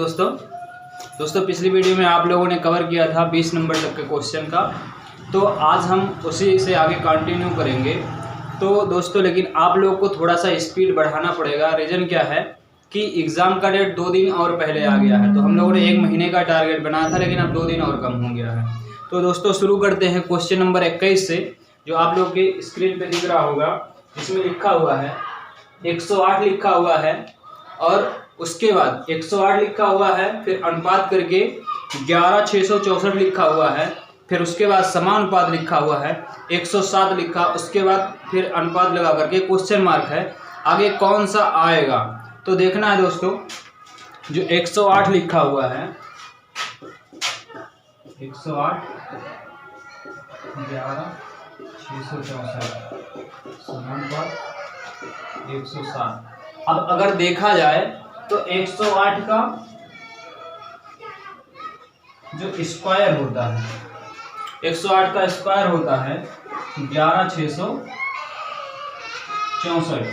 दोस्तों पिछली वीडियो में आप लोगों ने कवर किया था 20 नंबर तक के क्वेश्चन का, तो आज हम उसी से आगे कंटिन्यू करेंगे। तो दोस्तों लेकिन आप लोगों को थोड़ा सा स्पीड बढ़ाना पड़ेगा। रीज़न क्या है कि एग्ज़ाम का डेट 2 दिन और पहले आ गया है। तो हम लोगों ने 1 महीने का टारगेट बनाया था, लेकिन अब 2 दिन और कम हो गया है। तो दोस्तों शुरू करते हैं क्वेश्चन नंबर 21 से, जो आप लोग की स्क्रीन पर दिख रहा होगा। इसमें लिखा हुआ है 108 लिखा हुआ है, और उसके बाद 108 लिखा हुआ है, फिर अनुपात करके 11,664 लिखा हुआ है, फिर उसके बाद समानुपात लिखा हुआ है 107 लिखा, उसके बाद फिर अनुपात लगा करके क्वेश्चन मार्क है। आगे कौन सा आएगा तो देखना है दोस्तों। जो 108 लिखा हुआ है 108 11,664 समानुपात 107। अब अगर देखा जाए तो 108 का जो स्क्वायर होता है, 108 का स्क्वायर होता है 11,664।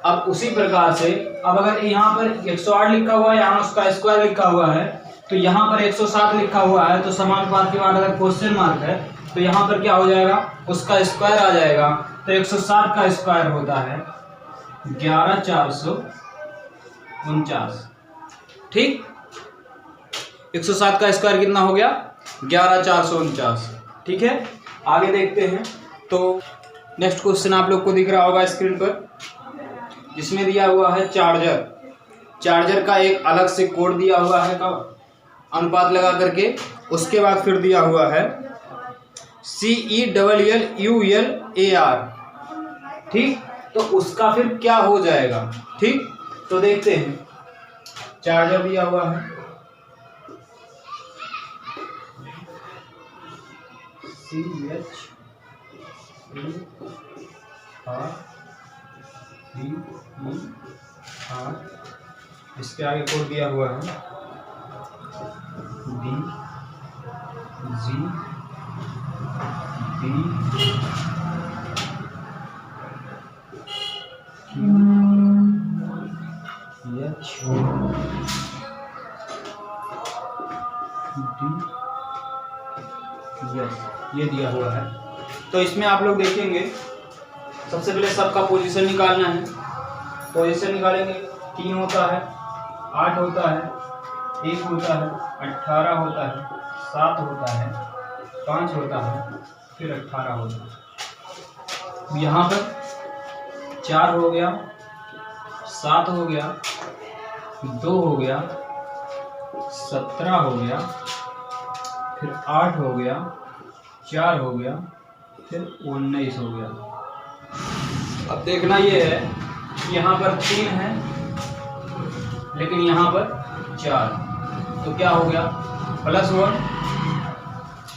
अब उसी प्रकार से अब अगर यहाँ पर 108 लिखा हुआ है, यहाँ उसका स्क्वायर लिखा हुआ है, तो यहाँ पर 107 लिखा हुआ है, तो समानुपात के बाद अगर क्वेश्चन मार्क है तो यहाँ पर क्या हो जाएगा, उसका स्क्वायर आ जाएगा। तो 107 का स्क्वायर होता है 11,449। ठीक, 107 का स्क्वायर कितना हो गया, 11,449। ठीक है, आगे देखते हैं। तो नेक्स्ट क्वेश्चन आप लोग को दिख रहा होगा स्क्रीन पर, जिसमें दिया हुआ है चार्जर का एक अलग से कोड दिया हुआ है का अनुपात लगा करके, उसके बाद फिर दिया हुआ है CELLULAR। ठीक, तो उसका फिर क्या हो जाएगा। ठीक, तो देखते हैं। चार्जर दिया हुआ है CHULLAR, इसके आगे कोड दिया हुआ है ये दिया हुआ है। तो इसमें आप लोग देखेंगे, सबसे पहले सबका पोजीशन निकालना है। पोजीशन निकालेंगे, 3 होता है, 8 होता है, 1 होता है, 18 होता है, 7 होता है, 5 होता है, फिर 18 होता है। यहाँ पर 4 हो गया, 7 हो गया, 2 हो गया, 17 हो गया, फिर 8 हो गया, 4 हो गया, फिर 19 हो गया। अब देखना ये है कि यहाँ पर 3 है, लेकिन यहाँ पर 4, तो क्या हो गया, +1।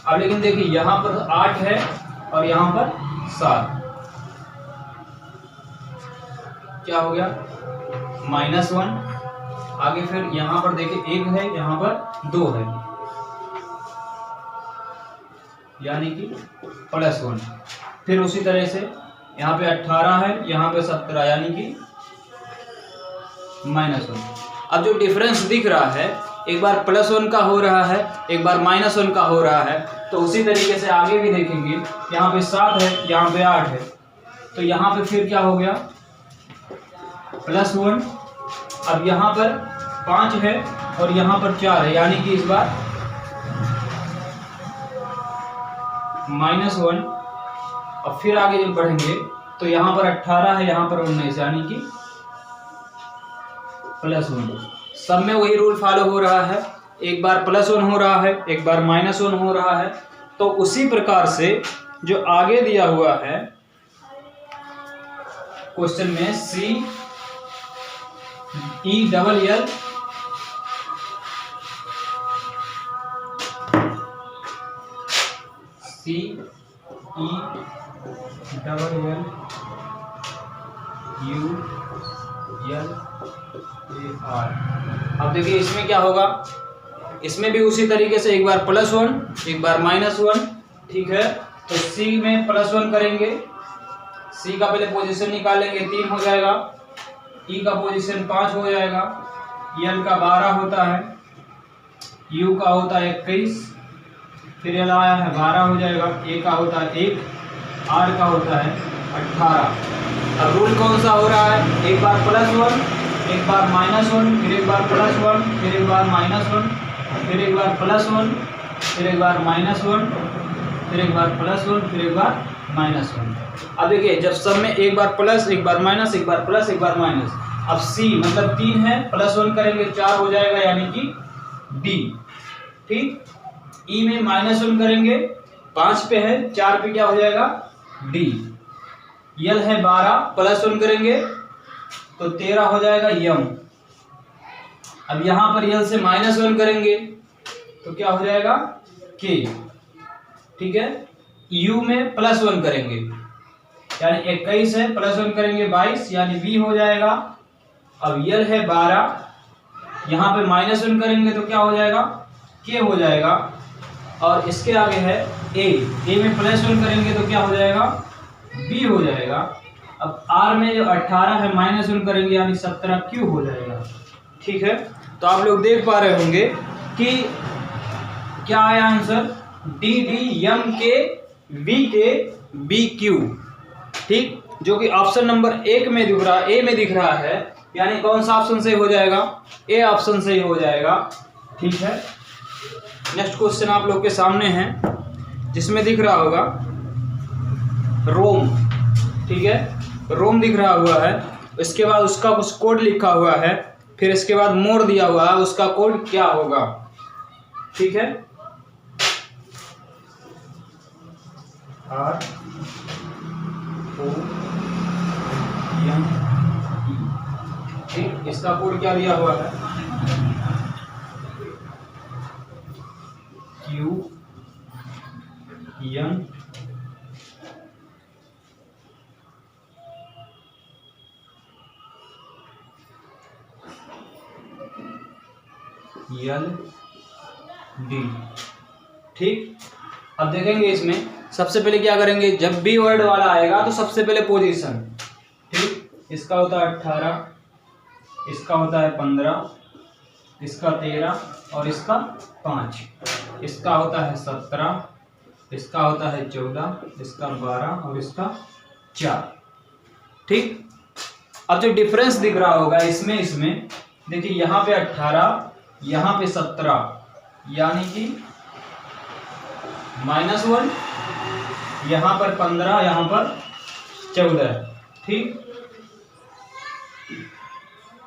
अब लेकिन देखिए यहाँ पर 8 है और यहाँ पर 7, क्या हो गया, -1। आगे फिर यहाँ पर देखिए 1 है, यहाँ पर 2 है, यानी कि +1। फिर उसी तरह से यहाँ पे 18 है, यहाँ पे 17, यानी कि -1। अब जो डिफरेंस दिख रहा है, एक बार +1 का हो रहा है, एक बार -1 का हो रहा है, तो उसी तरीके से आगे भी देखेंगे। यहाँ पे 7 है, यहाँ पे 8 है, तो यहाँ पे फिर क्या हो गया, +1। अब यहाँ पर 5 है और यहाँ पर 4 है, यानी कि इस बार -1। अब फिर आगे जब बढ़ेंगे तो यहाँ पर 18 है, यहाँ पर 19, यानी कि +1। सब में वही रूल फॉलो हो रहा है, एक बार +1 हो रहा है, एक बार -1 हो रहा है। तो उसी प्रकार से जो आगे दिया हुआ है क्वेश्चन में CELLULAR, अब देखिए इसमें क्या होगा, इसमें भी उसी तरीके से एक बार +1 एक बार -1। ठीक है, तो C में +1 करेंगे, C का पहले पोजीशन निकालेंगे, 3 हो जाएगा। E का पोजीशन 5 हो जाएगा, यल का 12 होता है, यू का होता है 21, फिर यल आया है 12 हो जाएगा, ए का होता है 1, आर का होता है 18। अब रूल कौन सा हो रहा है, एक बार +1, एक बार -1, फिर एक बार +1, फिर एक बार -1, फिर एक बार +1, फिर एक बार -1, फिर एक बार +1, फिर एक बार -1। अब देखिए जब सब में एक बार प्लस, एक बार माइनस, एक बार प्लस, एक बार माइनस। अब सी मतलब 3 है, +1 करेंगे 4 हो जाएगा, यानी कि डी। ठीक, ई में -1 करेंगे 5 पे है, 4 पे क्या हो जाएगा, डी। यल है 12, +1 करेंगे तो 13 हो जाएगा, यम। अब यहां पर यल से -1 करेंगे तो क्या हो जाएगा, के। ठीक है, यू में +1 करेंगे यानी 21 है, +1 करेंगे 22 यानी बी हो जाएगा। अब यल है 12, यहाँ पे -1 करेंगे तो क्या हो जाएगा, के हो जाएगा। और इसके आगे है ए में +1 करेंगे तो क्या हो जाएगा, बी हो जाएगा। अब आर में जो 18 है -1 करेंगे यानी 17 क्यू हो जाएगा। ठीक है, तो आप लोग देख पा रहे होंगे कि क्या आया आंसर, डी डी एम के वी के बी क्यू। ठीक, जो कि ऑप्शन नंबर 1 में दिख रहा है, ए में दिख रहा है, यानी कौन सा ऑप्शन सही हो जाएगा, ए ऑप्शन सही हो जाएगा। ठीक है, नेक्स्ट क्वेश्चन आप लोग के सामने है, जिसमें दिख रहा होगा रोम। ठीक है, रोम दिख रहा हुआ है, इसके बाद उसका कुछ कोड लिखा हुआ है, फिर इसके बाद मोर दिया हुआ है, उसका कोड क्या होगा। ठीक है, R O M E। ठीक, इसका कोड क्या दिया हुआ है, Q N L D। ठीक, अब देखेंगे इसमें सबसे पहले क्या करेंगे, जब भी वर्ड वाला आएगा तो सबसे पहले पोजीशन। ठीक, इसका होता है 18, इसका होता है 15, इसका 13 और इसका 5, इसका होता है 17, इसका होता है 14, इसका 12 और इसका 4। ठीक, अब जो डिफरेंस दिख रहा होगा इसमें देखिए, यहाँ पे 18, यहाँ पे 17, यानी कि -1, यहाँ पर 15, यहाँ पर 14। ठीक,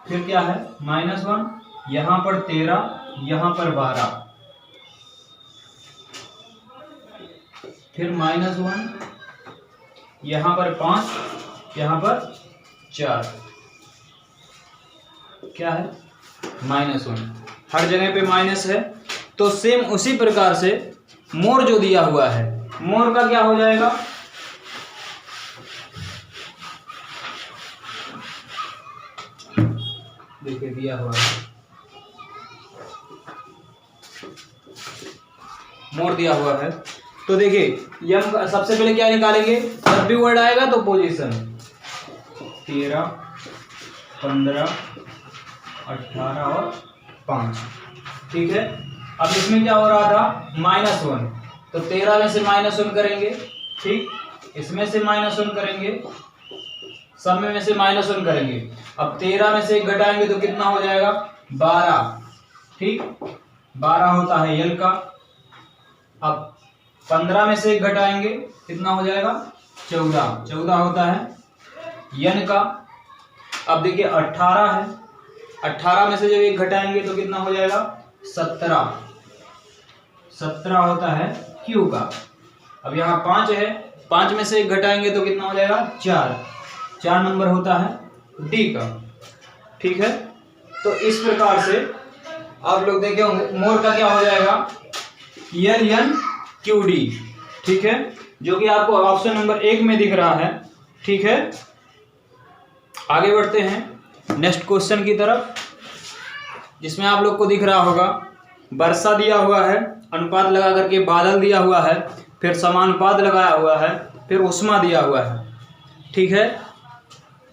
फिर क्या है, -1, यहाँ पर 13, यहाँ पर 12, फिर -1, यहाँ पर 5, यहाँ पर 4, क्या है, -1। हर जगह पे माइनस है। तो सेम उसी प्रकार से मोर जो दिया हुआ है, मोर का क्या हो जाएगा, देखिए दिया हुआ है, मोर दिया हुआ है। तो देखिए यम सबसे पहले क्या निकालेंगे, जब भी वर्ड आएगा तो पोजीशन 13, 15, 18 और 5। ठीक है, अब इसमें क्या हो रहा था, -1, तो 13 में से -1 करेंगे। ठीक, इसमें से -1 करेंगे, सब में से -1 करेंगे। अब 13 में से 1 घटाएंगे तो कितना हो जाएगा, 12। ठीक, 12 होता है यल का। अब 15 में से 1 घटाएंगे कितना हो जाएगा, 14, 14 होता है यन का। अब देखिए 18 है, 18 में से जब 1 घटाएंगे तो कितना हो जाएगा, 17, 17 होता है क्यू का। अब यहाँ 5 है, 5 में से 1 घटाएंगे तो कितना हो जाएगा, 4, 4 नंबर होता है डी का। ठीक है, तो इस प्रकार से आप लोग देखे होंगे मोर का क्या हो जाएगा, यल एन क्यू डी। ठीक है, जो कि आपको ऑप्शन नंबर 1 में दिख रहा है। ठीक है, आगे बढ़ते हैं नेक्स्ट क्वेश्चन की तरफ, जिसमें आप लोग को दिख रहा होगा वर्षा दिया हुआ है, अनुपात लगा करके बादल दिया हुआ है, फिर समानुपात लगाया हुआ है, फिर उष्मा दिया हुआ है। ठीक है,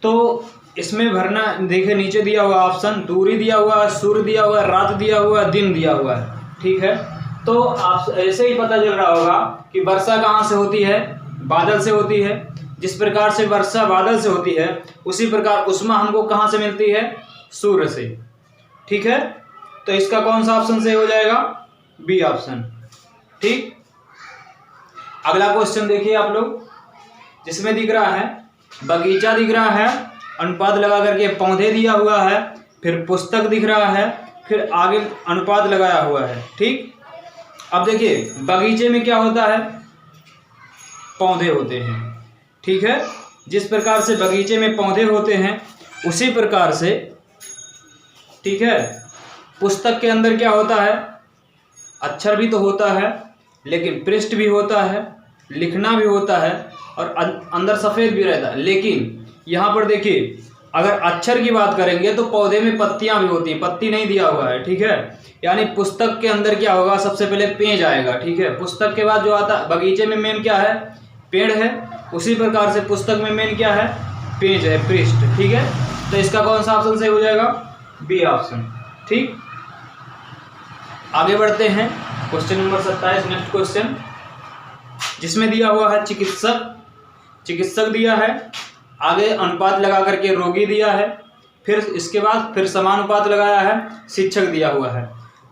तो इसमें भरना, देखिए नीचे दिया हुआ ऑप्शन, दूरी दिया हुआ है, सूर्य दिया हुआ है, रात दिया हुआ है, दिन दिया हुआ है, ठीक है। तो आप ऐसे ही पता चल रहा होगा कि वर्षा कहाँ से होती है, बादल से होती है। जिस प्रकार से वर्षा बादल से होती है उसी प्रकार उष्मा हमको कहाँ से मिलती है, सूर्य से, ठीक है। तो इसका कौन सा ऑप्शन सही हो जाएगा, बी ऑप्शन, ठीक। अगला क्वेश्चन देखिए आप लोग, जिसमें दिख रहा है बगीचा दिख रहा है, अनुपात लगा करके पौधे दिया हुआ है, फिर पुस्तक दिख रहा है, फिर आगे अनुपात लगाया हुआ है, ठीक। अब देखिए बगीचे में क्या होता है, पौधे होते हैं, ठीक है। जिस प्रकार से बगीचे में पौधे होते हैं उसी प्रकार से, ठीक है, पुस्तक के अंदर क्या होता है, अक्षर भी तो होता है लेकिन पृष्ठ भी होता है, लिखना भी होता है और अंदर सफ़ेद भी रहता है। लेकिन यहाँ पर देखिए अगर अक्षर की बात करेंगे तो पौधे में पत्तियाँ भी होती हैं, पत्ती नहीं दिया हुआ है, ठीक है। यानी पुस्तक के अंदर क्या होगा, सबसे पहले पेज आएगा, ठीक है। पुस्तक के बाद जो आता है, बगीचे में मेन क्या है, पेड़ है, उसी प्रकार से पुस्तक में मेन क्या है, पेज है, पृष्ठ, ठीक है। तो इसका कौन सा ऑप्शन सही हो जाएगा, बी ऑप्शन, ठीक। आगे बढ़ते हैं क्वेश्चन नंबर 27, नेक्स्ट क्वेश्चन, जिसमें दिया हुआ है चिकित्सक, चिकित्सक दिया है, आगे अनुपात लगा करके रोगी दिया है, फिर इसके बाद फिर समानुपात लगाया है, शिक्षक दिया हुआ है।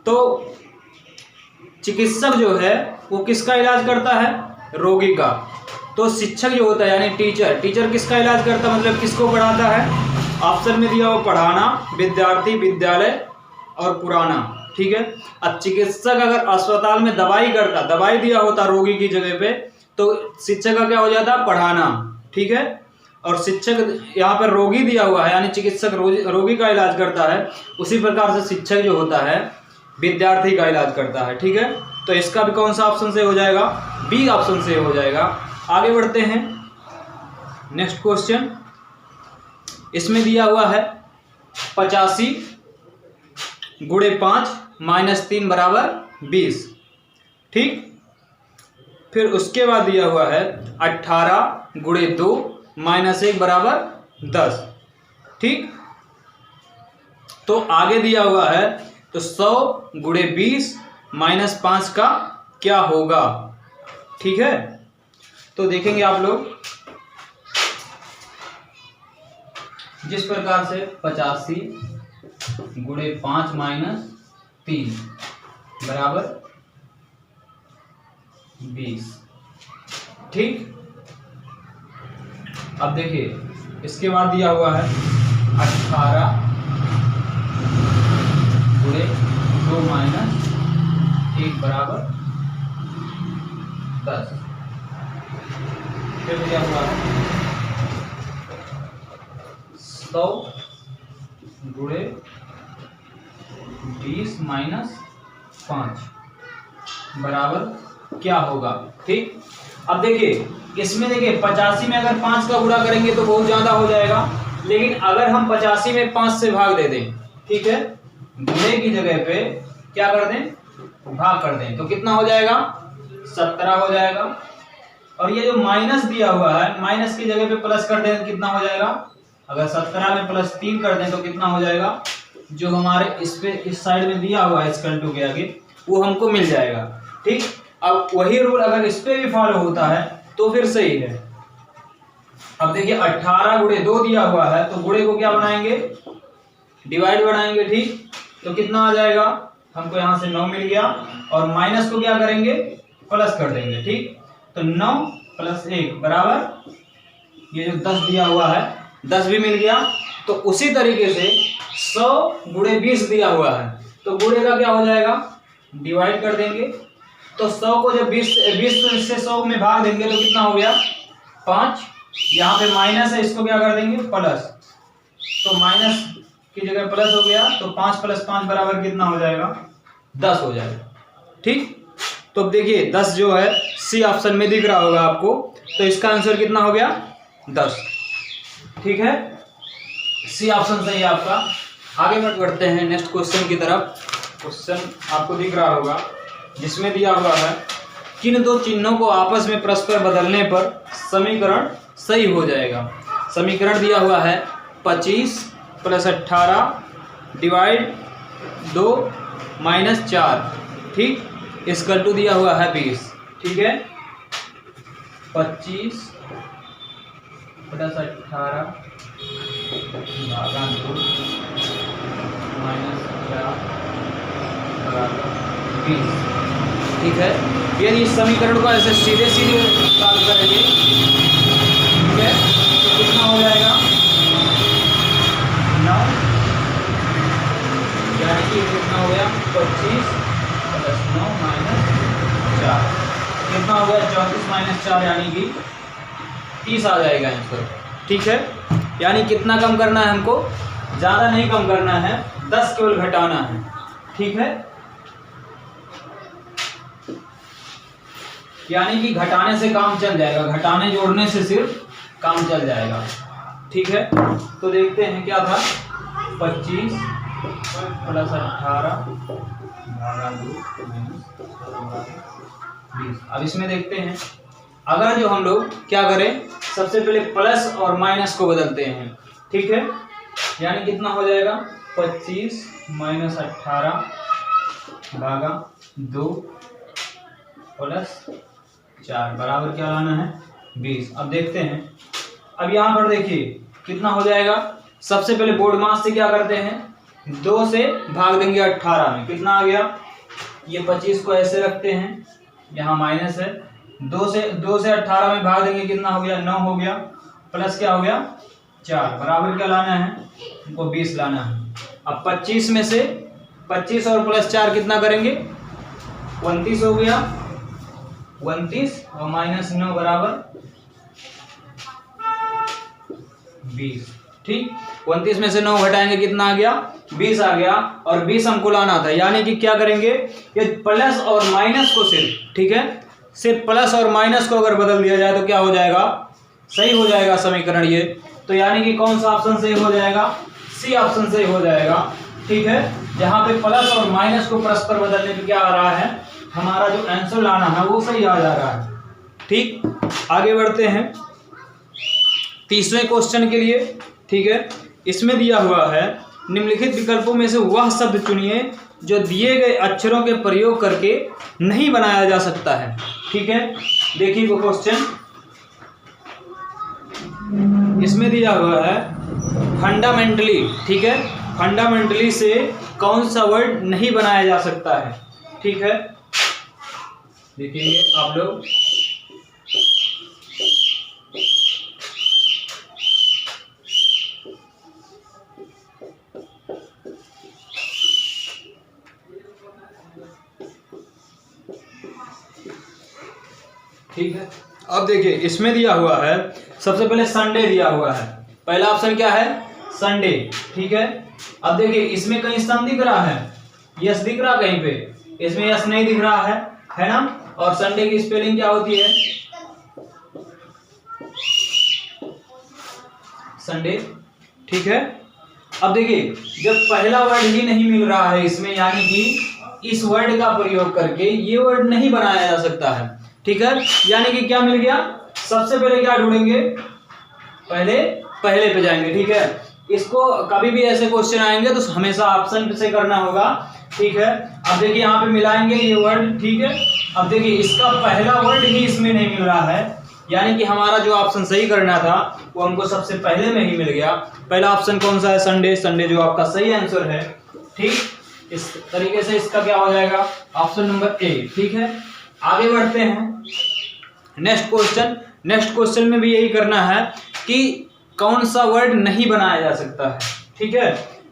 तो चिकित्सक जो है वो किसका इलाज करता है, रोगी का। तो शिक्षक जो होता है यानी टीचर, टीचर किसका इलाज करता है, मतलब किसको पढ़ाता है। ऑप्शन में दिया हुआ पढ़ाना, विद्यार्थी, विद्यालय और पुराना, ठीक है। अब चिकित्सक अगर अस्पताल में दवाई करता, दवाई दिया होता रोगी की जगह पे, तो शिक्षक का क्या हो जाता, पढ़ाना, ठीक है। और शिक्षक यहाँ पर रोगी दिया हुआ है यानी चिकित्सक रोगी का इलाज करता है, उसी प्रकार से शिक्षक जो होता है विद्यार्थी का इलाज करता है, ठीक है। तो इसका भी कौन सा ऑप्शन से हो जाएगा, बी ऑप्शन से हो जाएगा। आगे बढ़ते हैं नेक्स्ट क्वेश्चन, इसमें दिया हुआ है 85 गुणे 5 माइनस 3 बराबर 20, ठीक। फिर उसके बाद दिया हुआ है 18 गुणे 2 माइनस 1 बराबर 10, ठीक। तो आगे दिया हुआ है तो 100 गुणे 20 माइनस 5 का क्या होगा, ठीक है। तो देखेंगे आप लोग, जिस प्रकार से 85 गुणे 5 माइनस 3 बराबर 20, ठीक। अब देखिए इसके बाद दिया हुआ है 18 गुणे 2 माइनस 1 बराबर 10, फिर दिया हुआ है 100 गुणे 20 माइनस 5 बराबर क्या होगा, ठीक। अब देखिए इसमें देखिए 85 में अगर 5 का गुणा करेंगे तो बहुत ज्यादा हो जाएगा, लेकिन अगर हम 85 में 5 से भाग दे दें, ठीक है, गुणे की जगह पे क्या कर दें, भाग कर दें, तो कितना हो जाएगा, 17 हो जाएगा। और ये जो माइनस दिया हुआ है, माइनस की जगह पे प्लस कर दें, कितना हो जाएगा, अगर 17 में प्लस 3 कर दें तो कितना हो जाएगा, जो हमारे इस पे इस साइड में दिया हुआ है इक्वल टू के आगे, वो हमको मिल जाएगा, ठीक। अब वही रूल अगर इस पे भी फॉलो होता है तो फिर सही है। अब देखिए 18 गुणे 2 दिया हुआ है, तो गुणे को क्या बनाएंगे, डिवाइड बनाएंगे, ठीक। तो कितना आ जाएगा, हमको यहाँ से 9 मिल गया, और माइनस को क्या करेंगे, प्लस कर देंगे, ठीक। तो 9 प्लस 1 बराबर ये जो 10 दिया हुआ है, 10 भी मिल गया। तो उसी तरीके से 100 गुणे 20 दिया हुआ है, तो गुणे का क्या हो जाएगा, डिवाइड कर देंगे। तो 100 को जब 20 से 100 में भाग देंगे तो कितना हो गया, 5। यहाँ पे माइनस है, इसको क्या कर देंगे, प्लस। तो माइनस की जगह प्लस हो गया, तो 5 प्लस 5 बराबर कितना हो जाएगा, 10 हो जाएगा, ठीक। तो अब देखिए 10 जो है सी ऑप्शन में दिख रहा होगा आपको, तो इसका आंसर कितना हो गया, 10, ठीक है। सी ऑप्शन सही है आपका। आगे बढ़ते हैं नेक्स्ट क्वेश्चन की तरफ। क्वेश्चन आपको दिख रहा होगा, जिसमें दिया हुआ है किन दो चिन्हों को आपस में परस्पर बदलने पर समीकरण सही हो जाएगा। समीकरण दिया हुआ है 25 प्लस 18 डिवाइड 2 माइनस 4, ठीक, इसकल टू दिया हुआ है 20, ठीक है। 25 प्लस 18 भागा 2 माइनस 4 बराबर 20, ठीक है। यदि इस समीकरण को ऐसे सीधे सीधे सॉल्व करेंगे, ठीक है, तो कितना हो जाएगा 9, यानी कि कितना हो गया 25 प्लस 9 माइनस 4, कितना हो गया 34 माइनस 4 यानी कि 30 आ जाएगा आंसर, ठीक है। यानी कितना कम करना है हमको, ज़्यादा नहीं कम करना है, 10 केवल घटाना है, ठीक है। यानी कि घटाने से काम चल जाएगा, घटाने जोड़ने से सिर्फ काम चल जाएगा, ठीक है। तो देखते हैं क्या था, 25 प्लस 18 भागा 2 माइनस 20। अब इसमें देखते हैं, अगर जो हम लोग क्या करें, सबसे पहले प्लस और माइनस को बदलते हैं, ठीक है। यानी कितना हो जाएगा 25 माइनस 18 भागा 2 प्लस 4 बराबर क्या लाना है 20। अब देखते हैं, अब यहाँ पर देखिए कितना हो जाएगा, सबसे पहले बोर्ड मास से क्या करते हैं, 2 से भाग देंगे 18 में, कितना आ गया, ये 25 को ऐसे रखते हैं, यहाँ माइनस है, 2 से 18 में भाग देंगे, कितना हो गया 9 हो गया, प्लस क्या हो गया 4 बराबर क्या लाना है, हमको 20 लाना है। अब 25 में से 25 और प्लस 4 कितना करेंगे, 29 हो गया, 29 और माइनस 9 बराबर 20, ठीक। 29 में से 9 घटाएंगे, कितना आ गया 20 आ गया, और 20 हमको लाना था। यानी कि क्या करेंगे, ये प्लस और माइनस को सिर्फ, ठीक है, सिर्फ प्लस और माइनस को अगर बदल दिया जाए तो क्या हो जाएगा, सही हो जाएगा समीकरण ये। तो यानी कि कौन सा ऑप्शन सही हो जाएगा, सी ऑप्शन सही हो जाएगा, ठीक है। जहां पे प्लस और माइनस को परस्पर बदलने पे क्या आ रहा है, हमारा जो आंसर लाना है वो सही आ जा रहा है, ठीक। आगे बढ़ते हैं तीसरे क्वेश्चन के लिए, ठीक है। इसमें दिया हुआ है, निम्नलिखित विकल्पों में से वह शब्द चुनिए जो दिए गए अक्षरों के प्रयोग करके नहीं बनाया जा सकता है, ठीक है। देखिए वो क्वेश्चन, इसमें दिया हुआ है फंडामेंटली, ठीक है, फंडामेंटली से कौन सा वर्ड नहीं बनाया जा सकता है, ठीक है। देखिए आप लोग, ठीक है। अब देखिए इसमें दिया हुआ है, सबसे पहले संडे दिया हुआ है, पहला ऑप्शन क्या है संडे, ठीक है। अब देखिए इसमें कहीं स्तंभ दिख रहा है, यस दिख रहा कहीं पे, इसमें यस नहीं दिख रहा है ना। और संडे की स्पेलिंग क्या होती है, संडे, ठीक है। अब देखिए जब पहला वर्ड ही नहीं मिल रहा है इसमें, यानी कि इस वर्ड का प्रयोग करके ये वर्ड नहीं बनाया जा सकता है, ठीक है। यानी कि क्या मिल गया, सबसे पहले क्या ढूंढेंगे, पहले पे जाएंगे, ठीक है। इसको कभी भी ऐसे क्वेश्चन आएंगे तो हमेशा ऑप्शन से करना होगा, ठीक है। अब देखिए यहाँ पे मिलाएंगे ये वर्ड, ठीक है। अब देखिए इसका पहला वर्ड ही इसमें नहीं मिल रहा है, यानी कि हमारा जो ऑप्शन सही करना था वो हमको सबसे पहले में ही मिल गया। पहला ऑप्शन कौन सा है, संडे, संडे जो आपका सही आंसर है, ठीक। इस तरीके से इसका क्या हो जाएगा, ऑप्शन नंबर ए, ठीक है। आगे बढ़ते हैं नेक्स्ट क्वेश्चन। नेक्स्ट क्वेश्चन में भी यही करना है कि कौन सा वर्ड नहीं बनाया जा सकता है, ठीक है।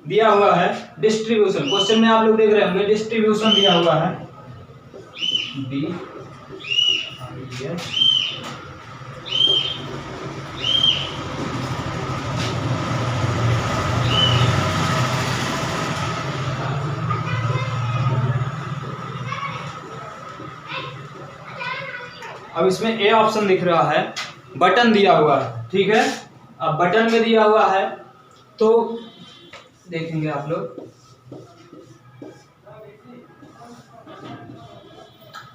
दिया हुआ है डिस्ट्रीब्यूशन, क्वेश्चन में आप लोग देख रहे होंगे डिस्ट्रीब्यूशन दिया हुआ है, डी अब इसमें ए ऑप्शन दिख रहा है, बटन दिया हुआ है, ठीक है। अब बटन में दिया हुआ है तो देखेंगे आप लोग,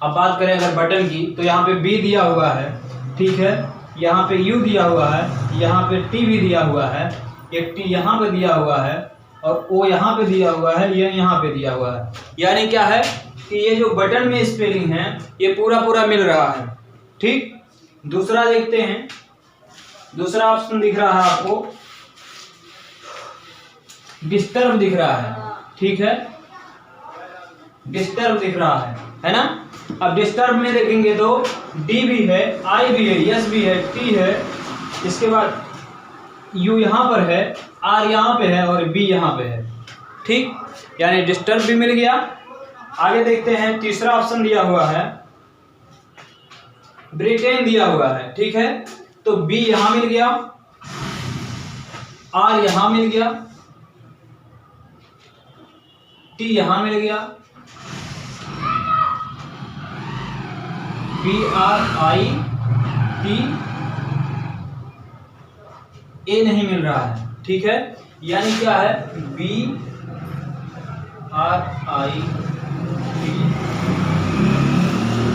अब बात करें अगर बटन की तो यहाँ पे बी दिया हुआ है, ठीक है। यहाँ पे यू दिया हुआ है, यहाँ पे टी भी दिया हुआ है, एक टी यहाँ पे दिया हुआ है और ओ यहाँ पे दिया हुआ है, ये यहाँ पे दिया हुआ है। यानी क्या है कि ये जो बटन में स्पेलिंग है ये पूरा पूरा मिल रहा है। ठीक, दूसरा देखते हैं। दूसरा ऑप्शन दिख रहा है आपको, डिस्टर्ब दिख रहा है। ठीक है, डिस्टर्ब दिख रहा है ना। अब डिस्टर्ब में देखेंगे तो डी भी है, आई भी है, यस भी है, टी है, इसके बाद यू यहाँ पर है, आर यहाँ पे है और बी यहाँ पे है। ठीक, यानी डिस्टर्ब भी मिल गया। आगे देखते हैं, तीसरा ऑप्शन दिया हुआ है ब्रिटेन दिया हुआ है। ठीक है, तो बी यहां मिल गया, आर यहां मिल गया, टी यहां मिल गया, B R I T, A नहीं मिल रहा है। ठीक है, यानी क्या है, B R I T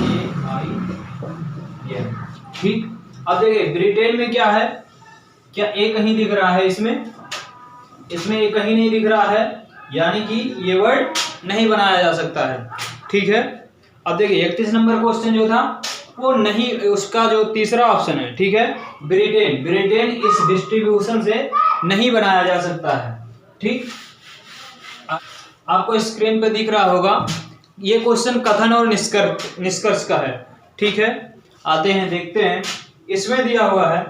A I, ये। ठीक, अब देखिए ब्रिटेन में क्या है, क्या ए कहीं दिख रहा है, इसमें ए कहीं नहीं दिख रहा है, यानी कि ये वर्ड नहीं बनाया जा सकता है। ठीक है, अब देखिए 31 नंबर क्वेश्चन जो था वो नहीं, उसका जो तीसरा ऑप्शन है, ठीक है, ब्रिटेन इस डिस्ट्रीब्यूशन से नहीं बनाया जा सकता है। ठीक, आपको स्क्रीन पे दिख रहा होगा, ये क्वेश्चन कथन और निष्कर्ष का है। ठीक है, आते हैं देखते हैं। इसमें दिया हुआ है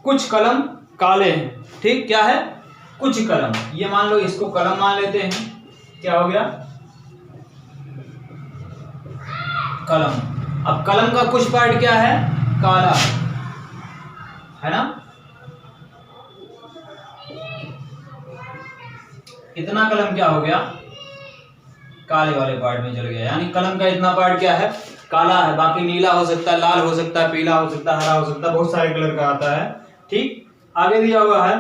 कुछ कलम काले हैं। ठीक, क्या है, कुछ कलम, ये मान लो, इसको कलम मान लेते हैं, क्या हो गया, कलम। अब कलम का कुछ पार्ट क्या है, काला है ना। इतना कलम क्या हो गया, काले वाले पार्ट में चल गया, यानी कलम का इतना पार्ट क्या है, काला है। बाकी नीला हो सकता है, लाल हो सकता है, पीला हो सकता है, हरा हो सकता है, बहुत सारे कलर का आता है। ठीक, आगे दिया हुआ है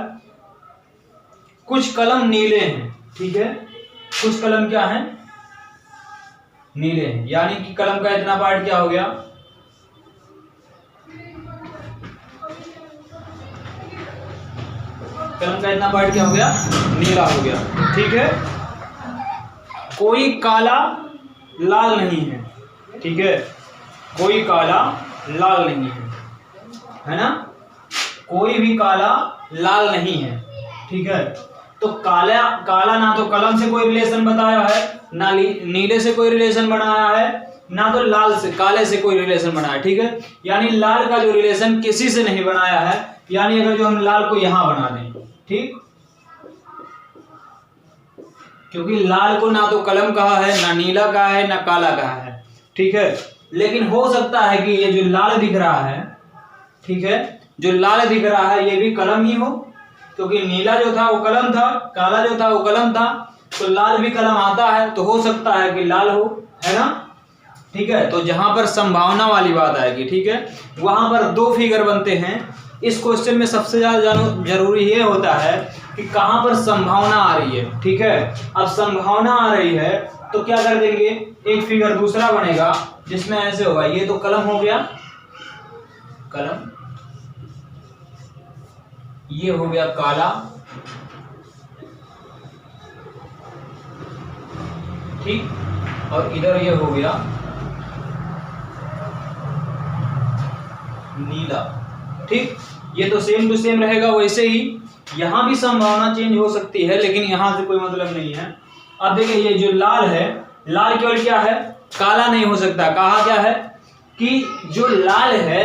कुछ कलम नीले हैं। ठीक है, कुछ कलम क्या है, नीले हैं, यानी कि कलम का इतना पार्ट क्या हो गया, कलम का इतना पार्ट क्या हो गया, नीला हो गया। ठीक है, कोई काला लाल नहीं है। ठीक है, कोई काला लाल नहीं है ना, कोई भी काला लाल नहीं है। ठीक है, तो काला ना तो कलम से कोई रिलेशन बताया है, ना नीले से कोई रिलेशन बनाया है, ना तो लाल से, काले से कोई रिलेशन बनाया है। ठीक है, यानी लाल का जो रिलेशन किसी से नहीं बनाया है, यानी अगर जो हम लाल को यहां बना दें, ठीक, क्योंकि लाल को ना तो कलम कहा है, ना नीला कहा है, ना काला कहा है। ठीक है, लेकिन हो सकता है कि ये जो लाल दिख रहा है, ठीक है, जो लाल दिख रहा है ये भी कलम ही हो, क्योंकि नीला जो था वो कलम था, काला जो था वो कलम था, तो लाल भी कलम आता है, तो हो सकता है कि लाल हो, है ना। ठीक है, तो जहां पर संभावना वाली बात आएगी, ठीक है, वहां पर दो फिगर बनते हैं। इस क्वेश्चन में सबसे ज्यादा जरूरी ये होता है कि कहां पर संभावना आ रही है। ठीक है, अब संभावना आ रही है तो क्या कर देंगे, एक फिगर दूसरा बनेगा जिसमें ऐसे होगा, ये तो कलम हो गया, कलम, ये हो गया काला, ठीक, और इधर ये हो गया नीला। ठीक, ये तो सेम टू सेम रहेगा। वैसे ही यहां भी संभावना चेंज हो सकती है, लेकिन यहां से कोई मतलब नहीं है। अब देखिए ये जो लाल है, लाल केवल क्या है, काला नहीं हो सकता। कहा क्या है कि जो लाल है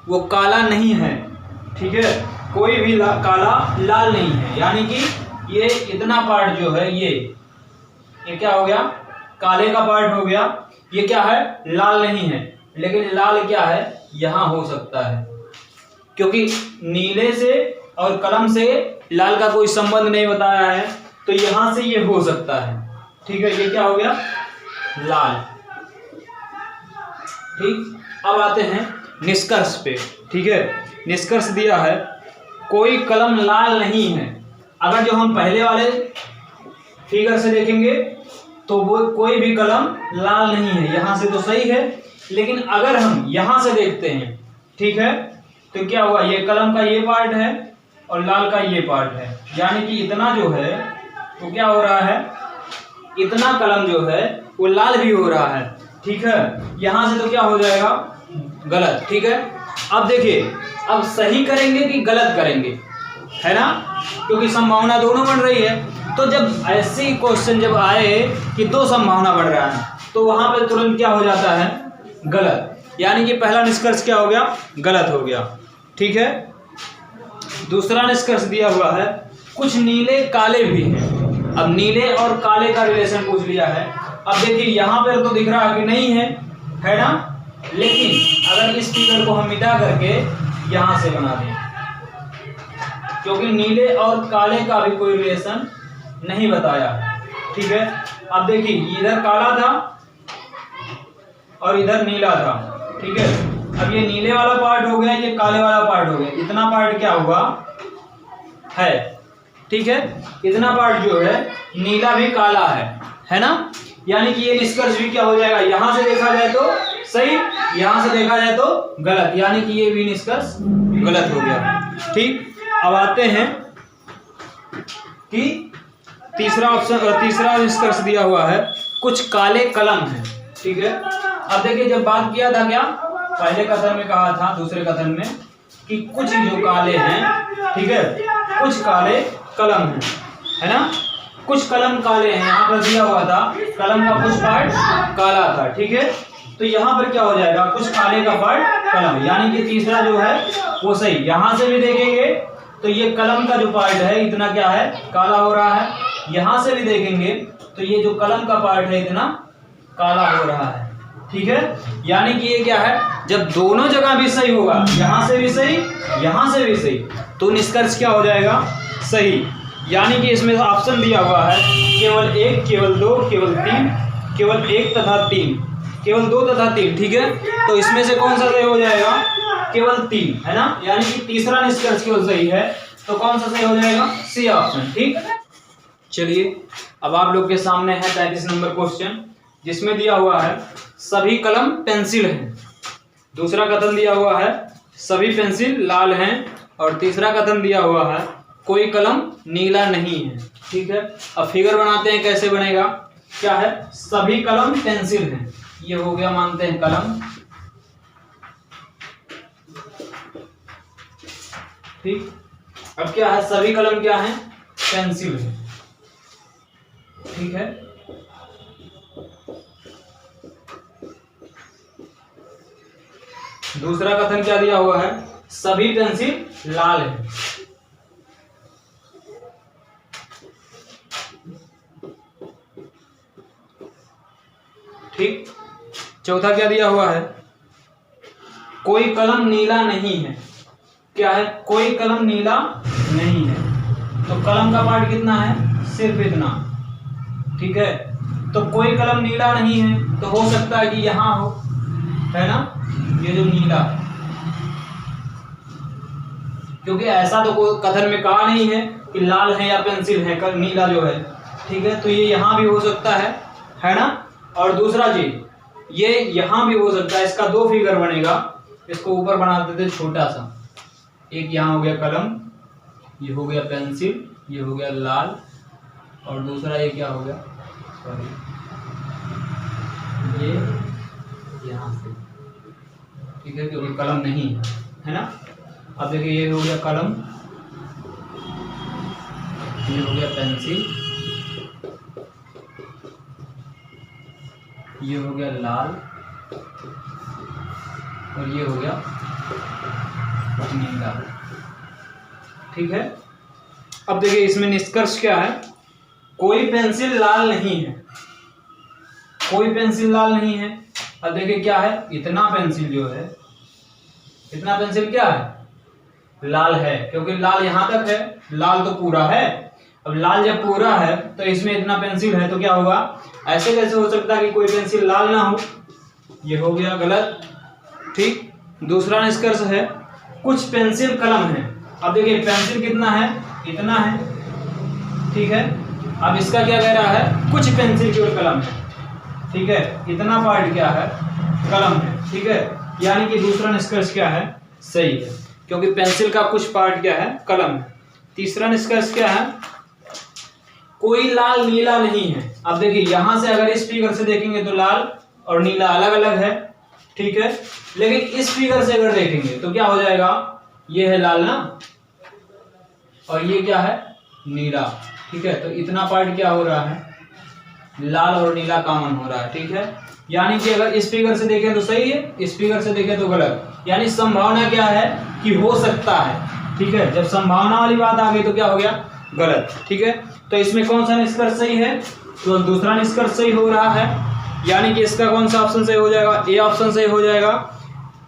वो काला नहीं है। ठीक है, कोई भी काला लाल नहीं है, यानी कि ये इतना पार्ट जो है ये क्या हो गया, काले का पार्ट हो गया। ये क्या है, लाल नहीं है, लेकिन लाल क्या है, यहां हो सकता है, क्योंकि नीले से और कलम से लाल का कोई संबंध नहीं बताया है, तो यहां से ये हो सकता है। ठीक है, ये क्या हो गया, लाल। ठीक, अब आते हैं निष्कर्ष पे। ठीक है, निष्कर्ष दिया है कोई कलम लाल नहीं है। अगर जो हम पहले वाले फिगर से देखेंगे तो वो कोई भी कलम लाल नहीं है, यहां से तो सही है, लेकिन अगर हम यहां से देखते हैं, ठीक है, तो क्या हुआ, ये कलम का ये पार्ट है, और लाल का ये पार्ट है, यानी कि इतना जो है वो क्या हो रहा है, इतना कलम जो है वो लाल भी हो रहा है। ठीक है, यहां से तो क्या हो जाएगा, गलत। ठीक है, अब देखिए, अब सही करेंगे कि गलत करेंगे, है ना, क्योंकि संभावना दोनों बढ़ रही है। तो जब ऐसे क्वेश्चन जब आए कि दो संभावना बढ़ रहा है, तो वहां पे तुरंत क्या हो जाता है, गलत, यानी कि पहला निष्कर्ष क्या हो गया, गलत हो गया। ठीक है, दूसरा निष्कर्ष दिया हुआ है कुछ नीले काले भी हैं। अब नीले और काले का रिलेशन पूछ लिया है। अब देखिए यहाँ पर तो दिख रहा है कि नहीं है ना, लेकिन अगर इस फिगर को हम मिटा करके यहां से बना दें, क्योंकि नीले और काले का भी कोई रिलेशन नहीं बताया। ठीक है, अब देखिए इधर काला था और इधर नीला था। ठीक है, अब ये नीले वाला पार्ट हो गया, ये काले वाला पार्ट हो गया, इतना पार्ट क्या हुआ है। ठीक है, इतना पार्ट जो है नीला भी काला है ना, यानी कि ये निष्कर्ष भी क्या हो जाएगा, यहां से देखा जाए तो सही, यहां से देखा जाए तो गलत, यानी कि ये भी निष्कर्ष गलत हो गया। ठीक, अब आते हैं कि तीसरा निष्कर्ष दिया हुआ है कुछ काले कलम हैं। ठीक है, अब देखिए जब बात किया था क्या, पहले कथन में कहा था, दूसरे कथन में कि कुछ जो काले हैं, ठीक है, कुछ काले कलम है ना, कुछ कलम काले हैं, यहाँ पर दिया हुआ था कलम का कुछ पार्ट काला था। ठीक है, तो यहाँ पर क्या हो जाएगा, कुछ काले का पार्ट कलम, यानी कि तीसरा जो है वो सही। यहां से भी देखेंगे तो ये कलम का जो पार्ट है इतना क्या है, काला हो रहा है। यहां से भी देखेंगे तो ये जो कलम का पार्ट है इतना काला हो रहा है। ठीक है, यानी कि ये क्या है, जब दोनों जगह भी सही होगा, यहां से भी सही, यहां से भी सही, तो निष्कर्ष क्या हो जाएगा, सही। यानी कि इसमें ऑप्शन दिया हुआ है केवल एक, केवल दो, केवल तीन, केवल एक तथा तीन, केवल दो तथा तीन। ठीक है, तो इसमें से कौन सा सही हो जाएगा, केवल तीन, है ना, यानी कि तीसरा निष्कर्ष केवल सही है, तो कौन सा सही हो जाएगा, सी ऑप्शन। ठीक, चलिए अब आप लोग के सामने है 35 नंबर क्वेश्चन, जिसमें दिया हुआ है सभी कलम पेंसिल हैं। दूसरा कथन दिया हुआ है सभी पेंसिल लाल हैं, और तीसरा कथन दिया हुआ है कोई कलम नीला नहीं है। ठीक है, अब फिगर बनाते हैं, कैसे बनेगा, क्या है, सभी कलम पेंसिल हैं, ये हो गया, मानते हैं कलम। ठीक, अब क्या है, सभी कलम क्या है, पेंसिल है। ठीक है, दूसरा कथन क्या दिया हुआ है, सभी पेंसिल लाल है। ठीक, चौथा क्या दिया हुआ है, कोई कलम नीला नहीं है। क्या है, कोई कलम नीला नहीं है, तो कलम का पार्ट कितना है, सिर्फ इतना। ठीक है, तो कोई कलम नीला नहीं है, तो हो सकता है कि यहां हो, है ना, ये जो नीला, क्योंकि ऐसा तो कोई कथन में कहा नहीं है कि लाल है या पेंसिल है, नीला जो है। ठीक है, तो ये यहां भी हो सकता है ना, और दूसरा चीज ये यहां भी हो सकता है। इसका दो फिगर बनेगा, इसको ऊपर बना देते छोटा सा, एक यहाँ हो गया कलम, ये हो गया पेंसिल, ये हो गया लाल, और दूसरा ये क्या हो गया, सॉरी, ये यहाँ से। ठीक है, क्योंकि कलम नहीं है ना। अब देखिए ये हो गया कलम, ये हो गया पेंसिल, ये हो गया लाल, और ये हो गया नीला। ठीक है, अब देखिए इसमें निष्कर्ष क्या है, कोई पेंसिल लाल नहीं है, कोई पेंसिल लाल नहीं है। अब देखिए क्या है, इतना पेंसिल जो है, इतना पेंसिल क्या है, लाल है, क्योंकि लाल यहां तक है, लाल तो पूरा है। अब लाल जब पूरा है तो इसमें इतना पेंसिल है, तो क्या होगा, ऐसे कैसे हो सकता है कि कोई पेंसिल लाल ना हो, ये हो गया गलत। ठीक, दूसरा निष्कर्ष है कुछ पेंसिल कलम है। अब देखिए पेंसिल कितना है, इतना है। ठीक है, अब इसका क्या कह रहा है, कुछ पेंसिल केवल कलम है। ठीक है, इतना पार्ट क्या है, कलम है। ठीक है, यानी कि दूसरा निष्कर्ष क्या है, सही है, क्योंकि पेंसिल का कुछ पार्ट क्या है, कलम है। तीसरा निष्कर्ष क्या है, कोई लाल नीला नहीं है। अब देखिए यहां से अगर इस फिगर से देखेंगे तो लाल और नीला अलग अलग है, ठीक है, लेकिन इस फिगर से अगर देखेंगे तो क्या हो जाएगा, ये है लाल ना और ये क्या है नीला, ठीक है। तो इतना पार्ट क्या हो रहा है, लाल और नीला कॉमन हो रहा है, ठीक है। यानी कि अगर इस फिगर से देखें तो सही है, इस फिगर से देखें तो गलत। यानी संभावना क्या है कि हो सकता है, ठीक है। जब संभावना वाली बात आ गई तो क्या हो गया, गलत, ठीक है। तो इसमें कौन सा निष्कर्ष सही है, तो दूसरा निष्कर्ष सही हो रहा है, यानी कि इसका कौन सा ऑप्शन सही हो जाएगा, ए ऑप्शन सही हो जाएगा,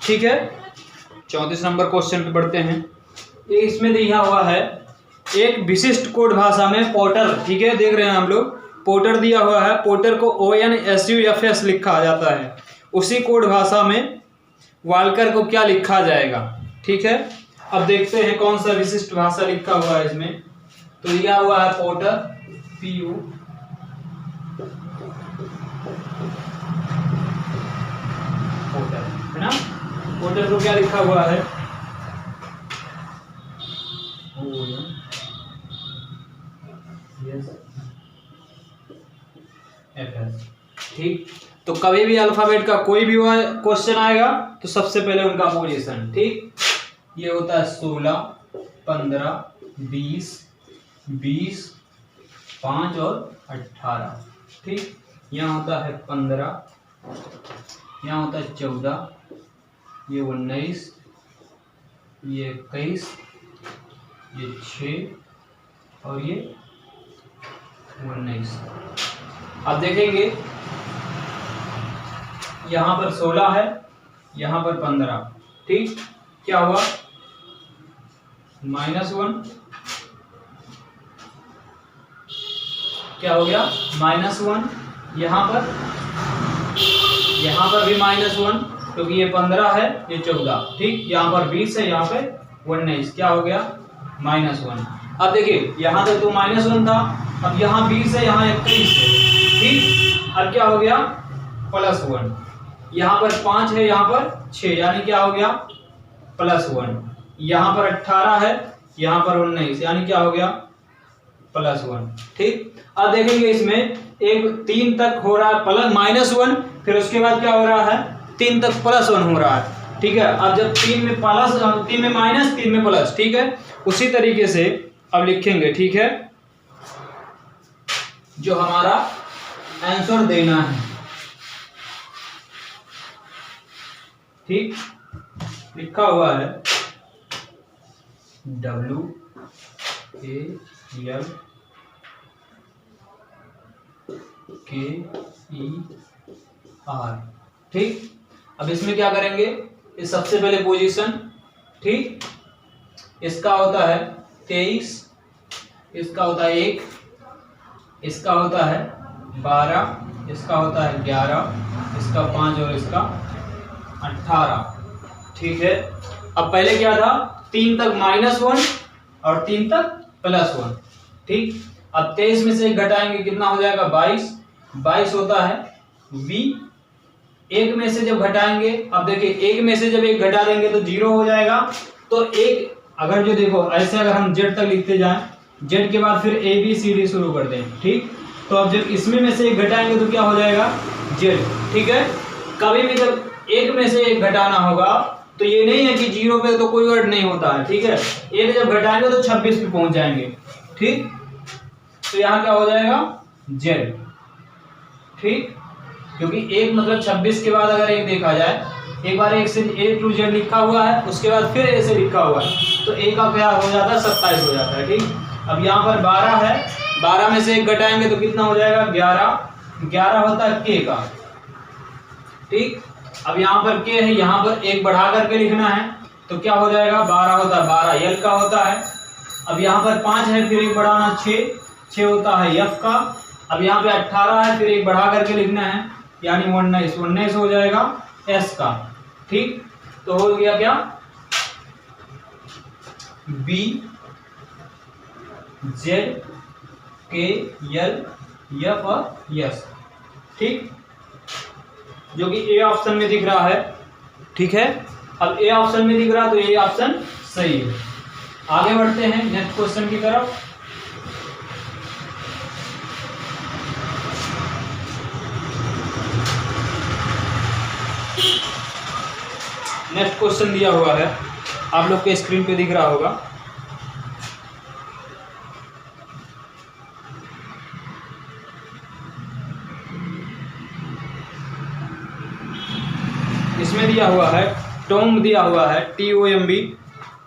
ठीक है। 34 नंबर क्वेश्चन पे बढ़ते हैं। ये इसमें दिया हुआ है एक विशिष्ट कोड भाषा में पोर्टर, ठीक है, देख रहे हैं हम लोग, पोर्टर दिया हुआ है। पोर्टर को ONSUFS लिखा जाता है। उसी कोड भाषा में वाल्कर को क्या लिखा जाएगा, ठीक है। अब देखते हैं कौन सा विशिष्ट भाषा लिखा हुआ है इसमें। तो दिया हुआ है पोर्टर, PU पोर्टर, है ना। पोर्टर को क्या लिखा हुआ है, FS, ठीक। तो कभी भी अल्फाबेट का कोई भी क्वेश्चन आएगा तो सबसे पहले उनका पोजीशन, ठीक। ये होता है 16, 15, 20, 20, 5 और 18, ठीक। यहाँ होता है 15, यहाँ होता है 14, ये 19, ये 21, ये 6 और ये 19। अब देखेंगे यहाँ पर 16 है, यहाँ पर 15, ठीक। क्या हुआ, -1, क्या हो गया, -1। यहाँ पर भी -1 क्योंकि ये 15 है, ये 14, ठीक। यहाँ पर 20 है, यहाँ पे 19, क्या हो गया, -1। अब देखिए यहाँ तक तो -1 था, अब यहाँ 20 है, यहाँ 21 है, ठीक। अब क्या हो गया, +1। यहाँ पर 5 है, यहाँ पर 6, यानी क्या हो गया, +1। यहाँ पर 18 है, यहाँ पर 19, यानी क्या हो गया, +1, ठीक। अब देखेंगे इसमें एक 3 तक हो रहा है -1, फिर उसके बाद क्या हो रहा है, 3 तक +1 हो रहा है, ठीक है। अब जब 3 में प्लस, 3 में माइनस, 3 में प्लस, ठीक है। उसी तरीके से अब लिखेंगे, ठीक है, जो हमारा आंसर देना है, ठीक। लिखा हुआ है WALKER, ठीक। अब इसमें क्या करेंगे, इस सबसे पहले पोजीशन, ठीक। इसका होता है 23, इसका होता है 1, इसका होता है 12, इसका होता है 11, इसका 5 और इसका 18, ठीक है। अब पहले क्या था, 3 तक -1 और 3 तक +1, ठीक। अब 23 में से 1 घटाएंगे, कितना हो जाएगा, 22 होता है V। 1 में से जब घटाएंगे, अब देखिए 1 में से जब 1 घटा देंगे तो 0 हो जाएगा। तो 1 अगर जो देखो ऐसे अगर हम Z तक लिखते जाएं, Z के बाद फिर ABCD शुरू कर दें, ठीक। तो अब जब इसमें में से 1 घटाएंगे तो क्या हो जाएगा, Z, ठीक है। कभी भी जब 1 में से 1 घटाना होगा तो ये नहीं है कि 0 पे तो कोई वर्ड नहीं होता है, ठीक है। 1 जब घटाएंगे तो 26 पे पहुंच जाएंगे, ठीक। तो यहाँ क्या हो जाएगा, Z, ठीक, क्योंकि 1 मतलब 26 के बाद अगर 1 देखा जाए, एक बार 1 से A to Z लिखा हुआ है, उसके बाद फिर A से लिखा हुआ है, तो A का क्या हो जाता है, 27 हो जाता है, ठीक। अब यहाँ पर 12 है, 12 में से 1 घटाएंगे तो कितना हो जाएगा, 11 होता है K का, ठीक। अब यहाँ पर K है, यहाँ पर 1 बढ़ा करके लिखना है, तो क्या हो जाएगा, 12 होता है, 12 L का होता है। अब यहाँ पर 5 है, फिर 1 बढ़ाना 6 होता है F का। अब यहाँ पे 18 है, फिर 1 बढ़ा करके लिखना है, यानी 19 हो जाएगा S का, ठीक। तो हो गया क्या, B Z K L F और S, ठीक, जो कि A ऑप्शन में दिख रहा है, ठीक है। अब A ऑप्शन में दिख रहा है तो A ऑप्शन सही है। आगे बढ़ते हैं नेक्स्ट क्वेश्चन की तरफ। नेक्स्ट क्वेश्चन दिया हुआ है, आप लोग के स्क्रीन पे दिख रहा होगा। इसमें दिया हुआ है टॉम्ब, दिया हुआ है TOMB,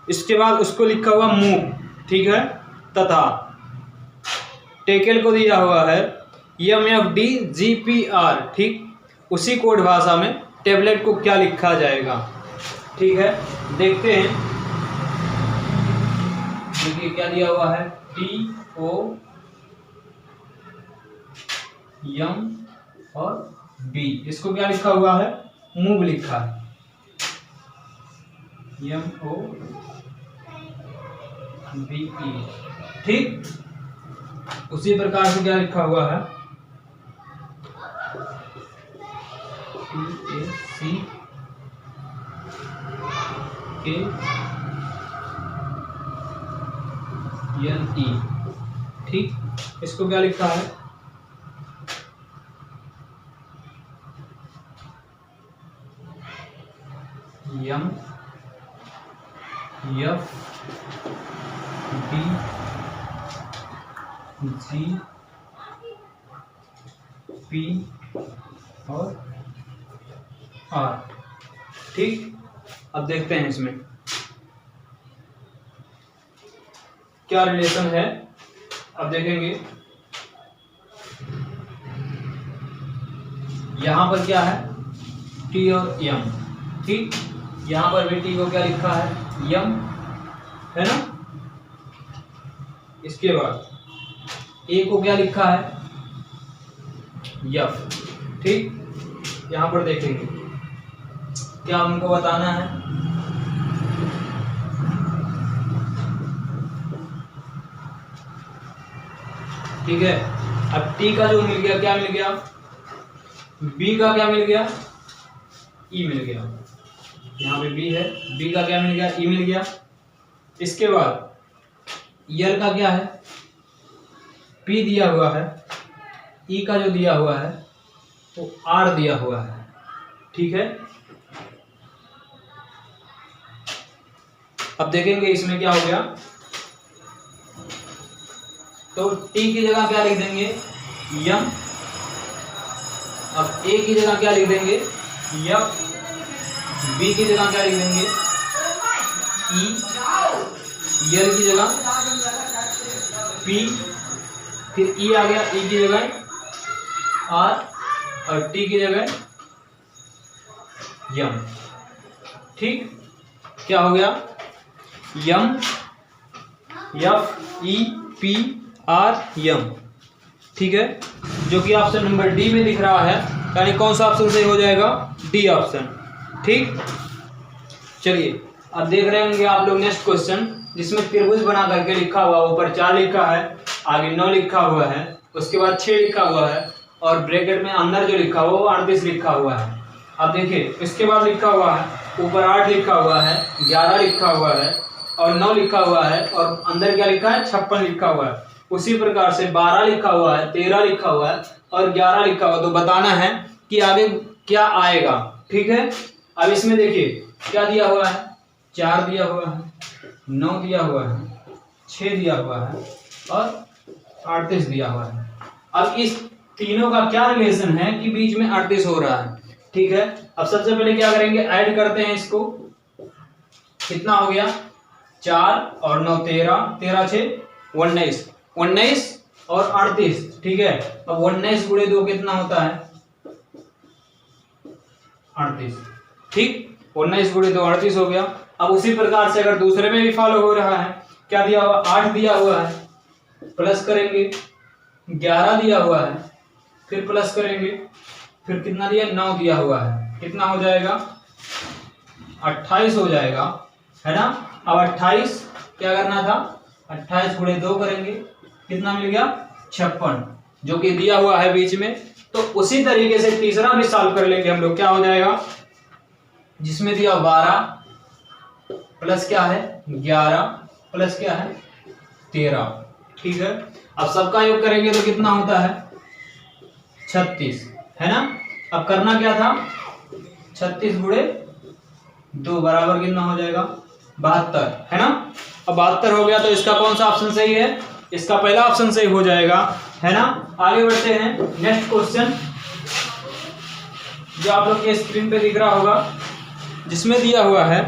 इसके बाद उसको लिखा हुआ मूव, ठीक है, तथा टेकल को दिया हुआ है MFDGPR, ठीक। उसी कोड भाषा में टेबलेट को क्या लिखा जाएगा, ठीक है, देखते हैं। देखिए क्या दिया हुआ है, TOM और B, इसको क्या लिखा हुआ है, मूव लिखा है, MOVE, ठीक। उसी प्रकार से क्या लिखा हुआ है, TACANE, ठीक। इसको क्या लिखा है, MFDGP और R, ठीक। अब देखते हैं इसमें क्या रिलेशन है। अब देखेंगे यहां पर क्या है, T और M, ठीक। यहां पर भी T को क्या लिखा है, M, है ना। इसके बाद A को क्या लिखा है, F, ठीक। यहां पर देखेंगे क्या हमको बताना है, ठीक है। अब T का जो मिल गया, क्या मिल गया, B का क्या मिल गया, E मिल गया। यहाँ पे B है, B का क्या मिल गया, E मिल गया। इसके बाद L का क्या है, P दिया हुआ है, E का जो दिया हुआ है वो R दिया हुआ है, ठीक है। अब देखेंगे इसमें क्या हो गया, तो T की जगह क्या लिख देंगे, M। अब A की जगह क्या लिख देंगे, F। B की जगह क्या लिख देंगे, E। L की जगह P, फिर E आ गया, E की जगह R, और T की जगह M, ठीक। क्या हो गया, M FEPRM, ठीक है, जो कि ऑप्शन नंबर डी में दिख रहा है। यानी कौन सा ऑप्शन सही हो जाएगा, डी ऑप्शन, ठीक। चलिए अब देख रहे होंगे आप लोग नेक्स्ट क्वेश्चन, जिसमें त्रिभुज बना करके लिखा हुआ, ऊपर 4 लिखा है, आगे 9 लिखा हुआ है, उसके बाद 6 लिखा हुआ है, और ब्रैकेट में अंदर जो लिखा हुआ वो 38 लिखा हुआ है। अब देखिए इसके बाद लिखा हुआ है, ऊपर 8 लिखा हुआ है, 11 लिखा हुआ है, और 9 लिखा हुआ है, और अंदर क्या लिखा है, 56 लिखा हुआ है। उसी प्रकार से 12 लिखा हुआ है, 13 लिखा हुआ है, और 11 लिखा हुआ है। तो बताना है कि आगे क्या आएगा, ठीक है। अब इसमें देखिए क्या दिया हुआ है, 4 दिया हुआ है, 9 दिया हुआ है, 6 दिया हुआ है, और 38 दिया हुआ है। अब इस तीनों का क्या रिलेशन है कि बीच में 38 हो रहा है, ठीक है। अब सबसे पहले क्या करेंगे, ऐड करते हैं इसको, कितना हो गया, 4 और 9 13, 13 6 19, 19 और 38, ठीक है। अब 19 गुणे 2 कितना होता है, 38, ठीक। 19 गुणे 2 38 हो गया। अब उसी प्रकार से अगर दूसरे में भी फॉलो हो रहा है, क्या दिया हुआ, 8 दिया हुआ है, प्लस करेंगे, 11 दिया हुआ है, फिर प्लस करेंगे, फिर कितना दिया, 9 दिया हुआ है, कितना हो जाएगा, 28 हो जाएगा, है ना। अब 28 क्या करना था, 28 गुणे 2 करेंगे, कितना मिल गया, 56, जो कि दिया हुआ है बीच में। तो उसी तरीके से तीसरा भी सॉल्व कर लेंगे हम लोग, क्या हो जाएगा, जिसमें दिया 12 प्लस क्या है 11 प्लस क्या है 13, ठीक है। अब सबका योग करेंगे तो कितना होता है 36, है ना। अब करना क्या था 36 गुणे 2 बराबर कितना हो जाएगा 72, है ना। अब 72 हो गया तो इसका कौन सा ऑप्शन सही है, इसका पहला ऑप्शन सही हो जाएगा, है ना। आगे बढ़ते हैं नेक्स्ट क्वेश्चन जो आप लोग के स्क्रीन पे दिख रहा होगा, जिसमें दिया हुआ है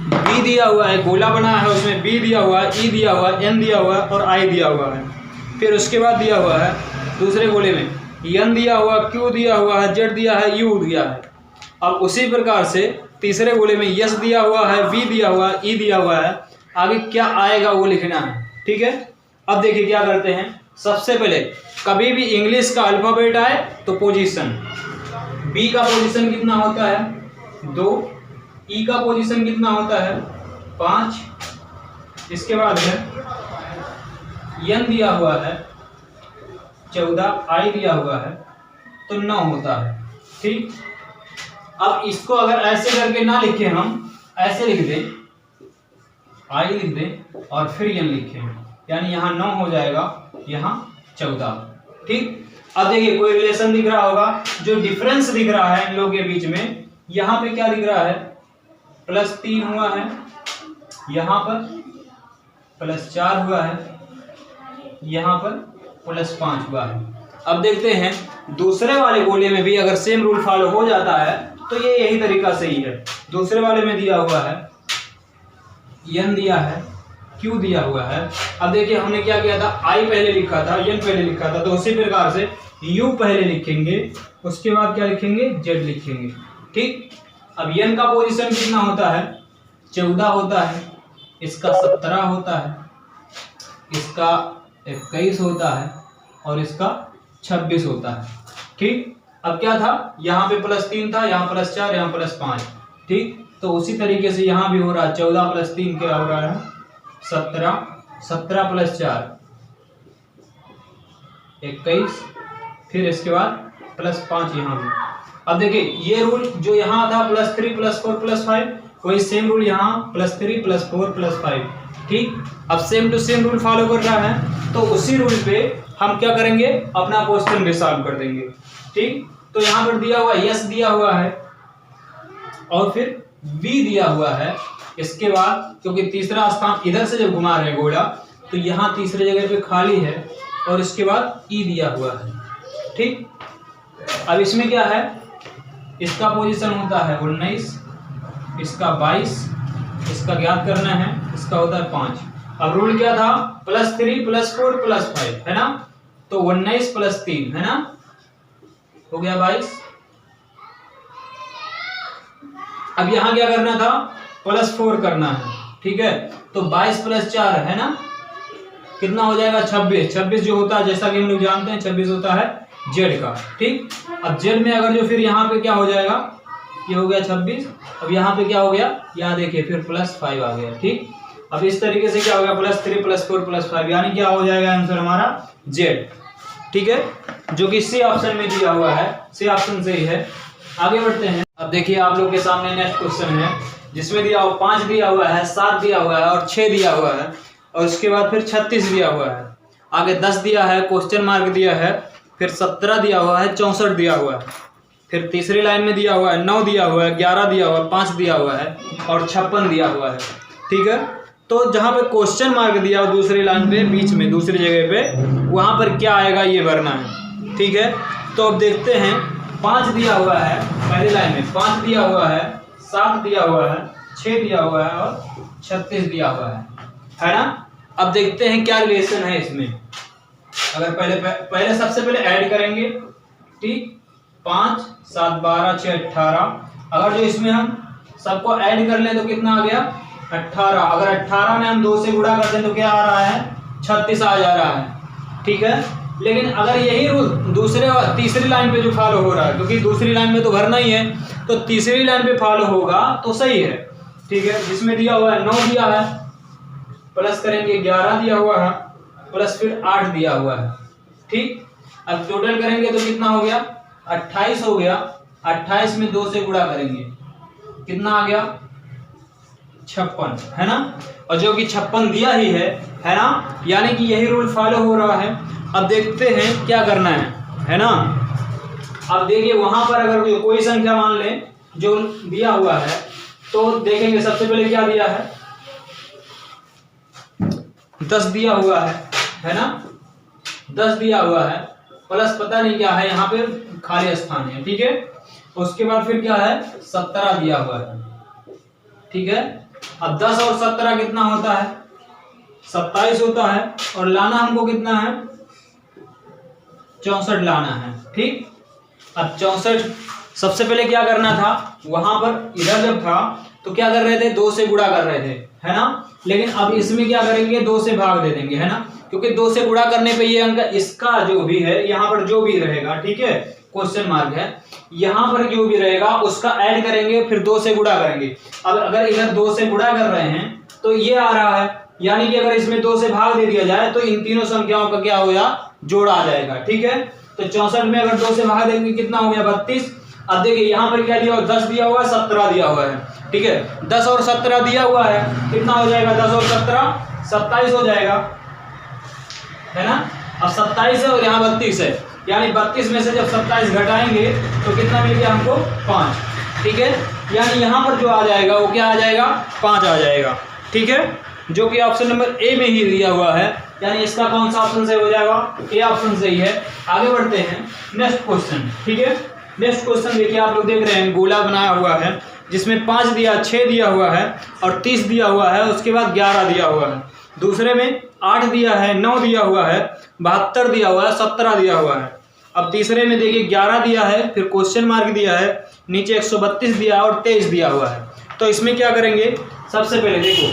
बी दिया हुआ है, गोला बना है उसमें बी दिया हुआ है, ई दिया हुआ है, एन दिया हुआ है और आई दिया हुआ है। फिर उसके बाद दिया हुआ है दूसरे गोले में एन दिया हुआ, क्यू दिया हुआ है, जेड दिया है, यू दिया है। अब उसी प्रकार से तीसरे गोले में यस दिया हुआ है, वी दिया हुआ है, ई दिया हुआ है। आगे क्या आएगा वो लिखना है, ठीक है। अब देखिए क्या करते हैं, सबसे पहले कभी भी इंग्लिश का अल्फाबेट आए तो पोजीशन, बी का पोजीशन कितना होता है 2, ई का पोजीशन कितना होता है 5, इसके बाद है एन दिया हुआ है 14, आई दिया हुआ है तो 9 होता है, ठीक। अब इसको अगर ऐसे करके ना लिखें, हम ऐसे लिख दें, आई लिख दें और फिर एन लिखें, यानी यहाँ 9 हो जाएगा, यहाँ 14, ठीक। अब देखिए कोई रिलेशन दिख रहा होगा, जो डिफरेंस दिख रहा है इन लोगों के बीच में, यहाँ पे क्या दिख रहा है +3 हुआ है, यहाँ पर +4 हुआ है, यहाँ पर +5 हुआ है। अब देखते हैं दूसरे वाले गोले में भी अगर सेम रूल फॉलो हो जाता है तो ये यही तरीका सही है। दूसरे वाले में दिया हुआ है एन दिया है, क्यू दिया हुआ है। अब देखिए हमने क्या किया था, आई पहले लिखा था, एन पहले लिखा था, तो उसी प्रकार से यू पहले लिखेंगे, उसके बाद क्या लिखेंगे जेड लिखेंगे, ठीक। अब एन का पोजीशन कितना होता है 14 होता है, इसका 17 होता है, इसका 21 होता है और इसका 26 होता है, ठीक। अब क्या था, यहाँ पे +3 था, यहाँ +4, यहाँ +5, ठीक। तो उसी तरीके से यहाँ भी हो रहा है 14 + 3 क्या हो रहा है 17, 17 + 4 21, फिर इसके बाद +5 यहाँ भी। अब देखिए ये रूल जो यहाँ था +3 +4 +5, वही सेम रूल यहाँ +3 +4 +5, ठीक। अब same to same rule follow कर रहा है, तो उसी रूल पे हम क्या करेंगे, अपना क्वेश्चन भी सॉल्व कर देंगे, ठीक। तो यहाँ पर दिया हुआ यस दिया हुआ है और फिर वी दिया हुआ है, इसके बाद क्योंकि तीसरा स्थान इधर से जब घुमा रहे हैं गोला तो यहाँ तीसरे जगह पे खाली है और इसके बाद ई दिया हुआ है, ठीक। अब इसमें क्या है, इसका पोजीशन होता है 19, इसका 22, इसका ज्ञात करना है, इसका होता है 5। अब रूल क्या था +3 +4 +5, है ना। तो 19 + 3 है ना, हो गया 22। अब यहां क्या करना था +4 करना है, ठीक है। तो 22 + 4 है ना, कितना हो जाएगा 26। 26 जो होता है जैसा कि हम लोग जानते हैं 26 होता है जेड का, ठीक। अब जेड में अगर जो फिर यहाँ पे क्या हो जाएगा, ये हो गया 26। अब यहाँ पे क्या हो गया, यहाँ देखिए फिर +5 आ गया, ठीक। अब इस तरीके से क्या हो गया +3 +4 +5, यानी क्या हो जाएगा आंसर हमारा जेड, ठीक है, जो कि सी ऑप्शन में दिया हुआ है, सी ऑप्शन सही है। आगे बढ़ते हैं। अब देखिए आप लोग के सामने नेक्स्ट क्वेश्चन है, जिसमें दिया हुआ 5 दिया हुआ है, 7 दिया हुआ है और 6 दिया हुआ है, और उसके बाद फिर 36 दिया हुआ है, आगे 10 दिया है, क्वेश्चन मार्क दिया है, फिर 17 दिया हुआ है, 64 दिया हुआ है, फिर तीसरी लाइन में दिया हुआ है 9 दिया हुआ है, 11 दिया हुआ है, 5 दिया हुआ है और 56 दिया हुआ है, ठीक है। तो जहाँ पे क्वेश्चन मार्क दिया हुआ दूसरी लाइन पे बीच में दूसरी जगह पे, वहाँ पर क्या आएगा ये भरना है, ठीक है। तो अब देखते हैं 5 दिया हुआ है पहली लाइन में, 5 दिया हुआ है, 7 दिया हुआ है, 6 दिया हुआ है और 36 दिया हुआ है ना। अब देखते हैं क्या रिलेशन है इसमें। अगर पहले सबसे पहले ऐड करेंगे, ठीक, 5 7 12 6 18। अगर जो इसमें हम सबको ऐड कर लें तो कितना आ गया 18। अगर 18 में हम 2 से गुणा करते हैं तो क्या आ रहा है 36 आ जा रहा है, ठीक है। लेकिन अगर यही रूल दूसरे और तीसरी लाइन पे जो फॉलो हो रहा है, क्योंकि दूसरी लाइन में तो भरना ही है, तो तीसरी लाइन पे फॉलो होगा तो सही है, ठीक है। जिसमें दिया हुआ है 9 दिया है, प्लस करेंगे 11 दिया हुआ है, प्लस फिर 8 दिया हुआ है, ठीक। अब टोटल करेंगे तो कितना हो गया 28 हो गया। 28 में 2 से गुणा करेंगे कितना आ गया 56 है ना, और जो कि 56 दिया ही है ना, यानी कि यही रूल फॉलो हो रहा है। अब देखते हैं क्या करना है ना। अब देखिए वहां पर अगर कोई संख्या मान लें जो दिया हुआ है तो देखेंगे सबसे पहले क्या दिया है, 10 दिया हुआ है ना, 10 दिया हुआ है प्लस पता नहीं क्या है, यहाँ पे खाली स्थान है, ठीक है। उसके बाद फिर क्या है, 17 दिया हुआ है, ठीक है। अब 10 और 17 कितना होता है, 27 होता है, और लाना हमको कितना है, 64 लाना है, ठीक। अब 64 सबसे पहले क्या करना था, वहां पर इधर जब था तो क्या कर रहे थे, 2 से गुणा कर रहे थे, है ना। लेकिन अब इसमें क्या करेंगे, 2 से भाग दे देंगे, है ना, क्योंकि 2 से गुणा करने पे ये अंक इसका जो भी है यहाँ पर जो भी रहेगा, ठीक है, क्वेश्चन मार्क है, यहाँ पर जो भी रहेगा उसका ऐड करेंगे, फिर 2 से गुणा करेंगे। अब अगर इधर 2 से गुणा कर रहे हैं तो ये आ रहा है, यानी कि अगर इसमें 2 से भाग दे दिया जाए तो इन तीनों संख्याओं का क्या हो गया, जोड़ आ जाएगा, ठीक है। तो 64 में अगर 2 से भाग देंगे कितना हो गया, 32। अब देखिए यहाँ पर क्या दिया हुआ, 10 दिया हुआ है, 17 दिया हुआ है, ठीक है। 10 और 17 दिया हुआ है, कितना हो जाएगा, 10 और 17 27 हो जाएगा, है ना। अब 27 है और यहाँ 32 है, यानी 32 में से जब 27 घटाएंगे तो कितना मिल गया हमको, 5, ठीक है। यानी यहाँ पर जो आ जाएगा वो क्या आ जाएगा, 5 आ जाएगा, ठीक है, जो कि ऑप्शन नंबर ए में ही दिया हुआ है। यानी इसका कौन सा ऑप्शन सही हो जाएगा, ए ऑप्शन सही है। आगे बढ़ते हैं नेक्स्ट क्वेश्चन, ठीक है। नेक्स्ट क्वेश्चन देखिए, आप लोग देख रहे हैं गोला बनाया हुआ है जिसमें 5 दिया, 6 दिया हुआ है और 30 दिया हुआ है, उसके बाद 11 दिया हुआ है। दूसरे में 8 दिया है, 9 दिया हुआ है, 72 दिया हुआ है, 17 दिया हुआ है। अब तीसरे में देखिए 11 दिया है, फिर क्वेश्चन मार्क दिया है, नीचे 132 दिया और 23 दिया हुआ है। तो इसमें क्या करेंगे, सबसे पहले देखो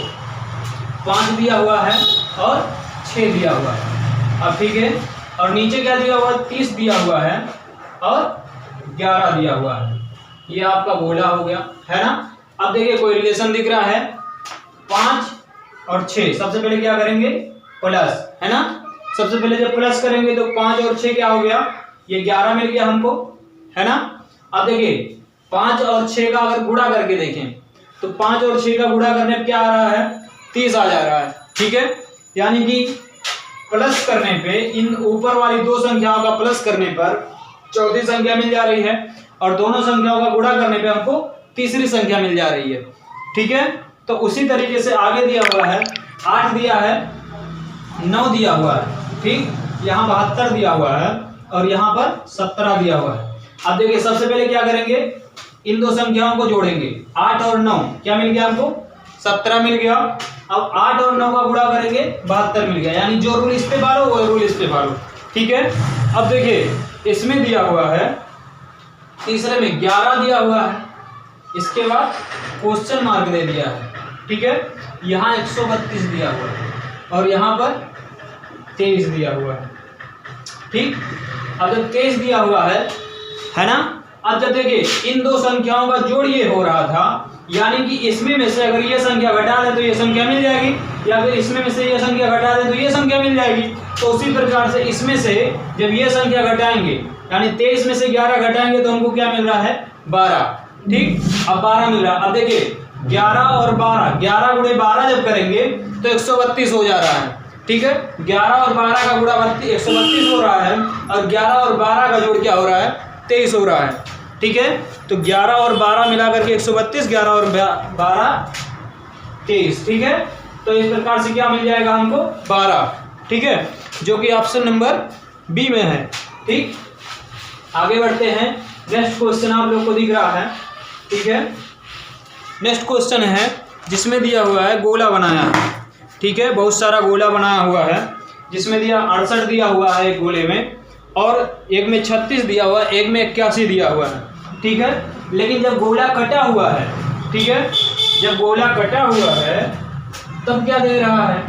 5 दिया हुआ है और 6 दिया हुआ है, अब ठीक है, और नीचे क्या दिया हुआ है, 30 दिया हुआ है और 11 दिया हुआ है। ये आपका गोला हो गया, है ना। अब देखिए कोई रिलेशन दिख रहा है, 5 और 6, सबसे पहले क्या करेंगे, प्लस, है ना। सबसे पहले जब प्लस करेंगे तो 5 और 6 क्या हो गया, ये 11 मिल गया हमको, है ना। अब देखिए 5 और 6 का अगर गुणा करके देखें तो 5 और 6 का गुणा करने पर क्या आ रहा है, 30 आ जा रहा है, ठीक है। यानी कि प्लस करने पे इन ऊपर वाली 2 संख्याओं का प्लस करने पर चौथी संख्या मिल जा रही है, और दोनों संख्याओं का गुणा करने पे हमको तीसरी संख्या मिल जा रही है, ठीक है। तो उसी तरीके से आगे दिया हुआ है, 8 दिया है, 9 दिया हुआ है, ठीक, यहाँ 72 दिया हुआ है और यहाँ पर 17 दिया हुआ है। अब देखिए सबसे पहले क्या करेंगे, इन 2 संख्याओं को जोड़ेंगे, 8 और 9 क्या मिल गया हमको, 17 मिल गया। अब 8 और 9 का गुणा करेंगे, 72 मिल गया। यानी जो रूल इस पे फॉलो वो रूल इस पे फॉलो, ठीक है। अब देखिए इसमें दिया हुआ है, तीसरे में 11 दिया हुआ है, इसके बाद क्वेश्चन मार्क दे दिया है, ठीक है। यहाँ 132 दिया हुआ है और यहाँ पर 23 दिया हुआ है, ठीक। अब जब 23 दिया हुआ है ना। अब जब देखिए इन 2 संख्याओं का जोड़ ये हो रहा था, यानी कि इसमें में से अगर ये संख्या घटा दें तो ये संख्या मिल जाएगी, या फिर इसमें में से ये संख्या घटा दें तो ये संख्या मिल जाएगी। तो उसी प्रकार से इसमें से जब ये संख्या घटाएंगे, यानी 23 में से 11 घटाएंगे तो हमको क्या मिल रहा है, 12, ठीक। अब 12 मिल रहा है। अब देखिए 11 और 12, 11 गुणे 12 जब करेंगे तो 132 हो जा रहा है, ठीक है। 11 और 12 का गुणा 132 हो रहा है, और 11 और 12 का जोड़ क्या हो रहा है, 23 हो रहा है, ठीक है। तो 11 और 12 मिला करके 132, 11 और 12 23, ठीक है। तो इस प्रकार से क्या मिल जाएगा हमको, 12, ठीक है, जो कि ऑप्शन नंबर बी में है, ठीक। आगे बढ़ते हैं, नेक्स्ट क्वेश्चन आप लोग को दिख रहा है, ठीक है। नेक्स्ट क्वेश्चन है जिसमें दिया हुआ है गोला बनाया है, ठीक है, बहुत सारा गोला बनाया हुआ है, जिसमें दिया 68 दिया हुआ है एक गोले में, और एक में 36 दिया हुआ है, एक में 81 दिया हुआ है, ठीक है। लेकिन जब गोला कटा हुआ है, ठीक है, जब गोला कटा हुआ है तब क्या दे रहा है,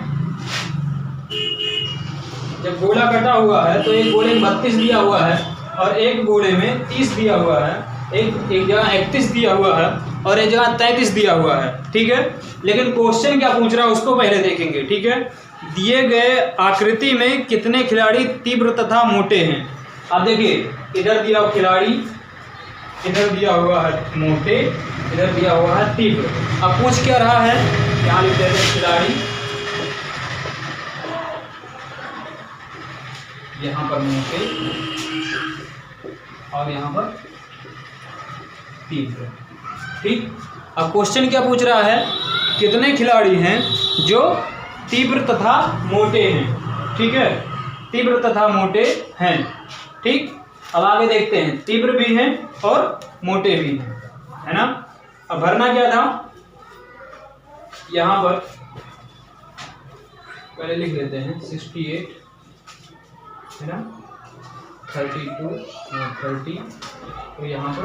जब गोला कटा हुआ है तो एक गोले में 32 दिया हुआ है और एक गोले में 30 दिया हुआ है, एक जगह 31 दिया हुआ है और एक जगह 33 दिया हुआ है, ठीक है। लेकिन क्वेश्चन क्या पूछ रहा है उसको पहले देखेंगे, ठीक है। दिए गए आकृति में कितने खिलाड़ी तीव्र तथा मोटे हैं। अब देखिए इधर दिया खिलाड़ी इधर दिया हुआ है मोटे, इधर दिया हुआ है तीव्र। अब पूछ क्या रहा है, यहाँ लिख देते हैं खिलाड़ी, यहाँ पर मोटे और यहाँ पर तीव्र। ठीक, अब क्वेश्चन क्या पूछ रहा है, कितने खिलाड़ी हैं जो तीव्र तथा मोटे हैं। ठीक है, तीव्र तथा मोटे हैं। ठीक, अब आगे देखते हैं, तीव्र भी हैं और मोटे भी हैं, है ना। अब भरना क्या था, यहाँ पर पहले लिख लेते हैं 68, है ना, 32, 30, तो यहाँ पर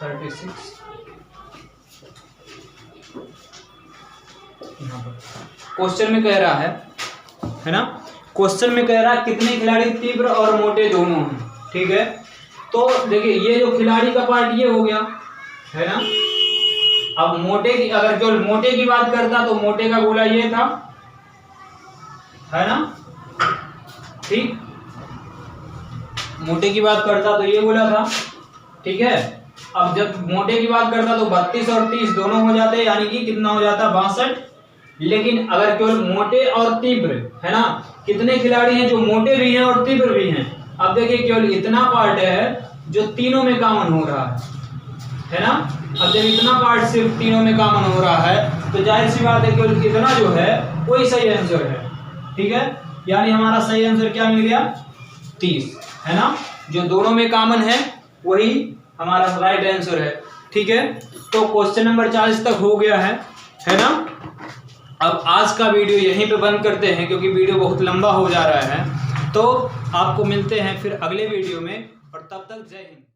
36, यहाँ पर क्वेश्चन में कह रहा है ना, क्वेश्चन में कह रहा है कितने खिलाड़ी तीव्र और मोटे दोनों हैं। ठीक है, तो देखिए ये जो खिलाड़ी का पार्ट ये हो गया, है ना। अब मोटे की, अगर जो मोटे की बात करता तो मोटे का गोला ये था, है ना। ठीक, मोटे की बात करता तो ये गोला था। ठीक है, अब जब मोटे की बात करता तो 32 और 30 दोनों हो जाते, यानी कि कितना हो जाता 62। लेकिन अगर केवल मोटे और तीव्र, है ना, कितने खिलाड़ी हैं जो मोटे भी हैं और तीव्र भी हैं। अब देखिए केवल इतना पार्ट है जो तीनों में कॉमन हो रहा है ना। अब जब इतना पार्ट सिर्फ तीनों में कॉमन हो रहा है तो जाहिर सी बात है केवल इतना जो है वही सही आंसर है। ठीक है, यानी हमारा सही आंसर क्या मिल गया, 30, है ना। जो दोनों में कॉमन है वही हमारा राइट आंसर है। ठीक है, तो क्वेश्चन नंबर 40 तक हो गया है ना। अब आज का वीडियो यहीं पे बंद करते हैं क्योंकि वीडियो बहुत लंबा हो जा रहा है। तो आपको मिलते हैं फिर अगले वीडियो में, और तब तक जय हिंद।